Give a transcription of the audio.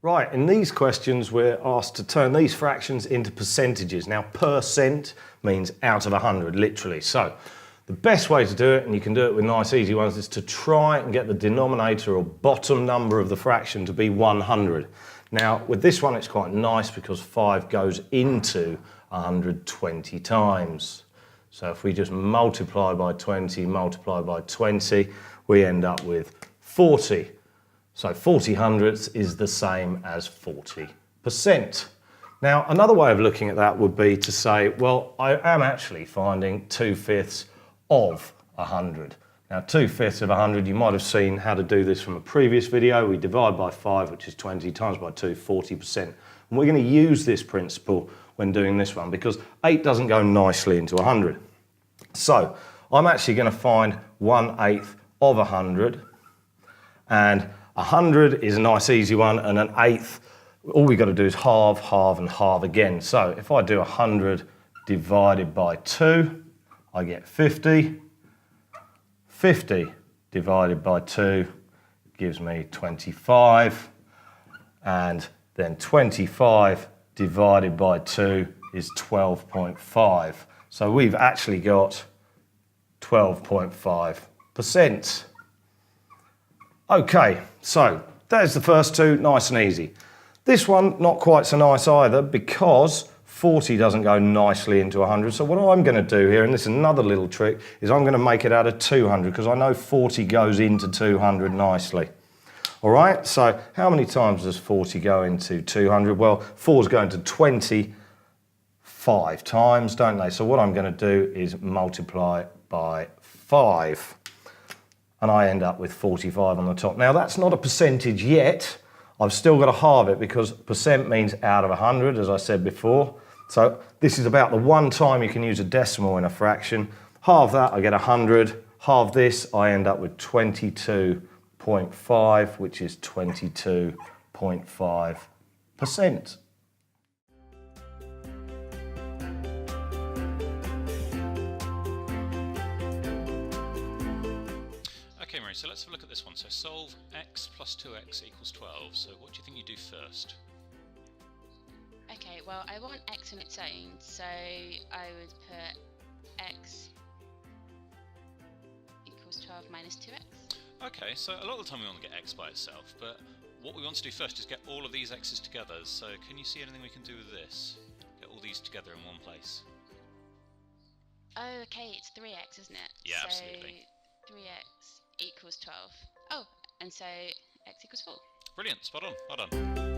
Right, in these questions we're asked to turn these fractions into percentages. Now percent means out of 100, literally. So the best way to do it, and you can do it with nice easy ones, is to try and get the denominator or bottom number of the fraction to be 100. Now with this one it's quite nice because 5 goes into 120 times. So if we just multiply by 20, multiply by 20, we end up with 40. So 40 hundredths is the same as 40%. Now, another way of looking at that would be to say, well, I am actually finding 2/5 of 100. Now, 2/5 of 100, you might have seen how to do this from a previous video. We divide by 5, which is 20, times by 2, 40%. And we're going to use this principle when doing this one because 8 doesn't go nicely into 100. So I'm actually going to find 1/8 of 100, and 100 is a nice easy one, and an eighth, all we've got to do is halve, halve, and halve again. So if I do 100 divided by 2, I get 50. 50 divided by 2 gives me 25, and then 25 divided by 2 is 12.5. So we've actually got 12.5%. Okay, so there's the first two, nice and easy. This one, not quite so nice either because 40 doesn't go nicely into 100. So what I'm going to do here, and this is another little trick, is I'm going to make it out of 200 because I know 40 goes into 200 nicely. All right, so how many times does 40 go into 200? Well, 4's going to 25 times, don't they? So what I'm going to do is multiply by 5. And I end up with 45 on the top. Now that's not a percentage yet. I've still got to halve it because percent means out of 100, as I said before. So this is about the one time you can use a decimal in a fraction. Halve that, I get 100. Halve this, I end up with 22.5, which is 22.5%. Okay, Mary, so let's have a look at this one. So solve x plus 2x equals 12. So what do you think you do first? Okay, well, I want x on its own, so I would put x equals 12 minus 2x. Okay, so a lot of the time we want to get x by itself, but what we want to do first is get all of these x's together. So can you see anything we can do with this? Get all these together in one place. Oh, okay, it's 3x, isn't it? Yeah, so absolutely. 3x equals 12. Oh, and so x equals 4. Brilliant, spot on, well done.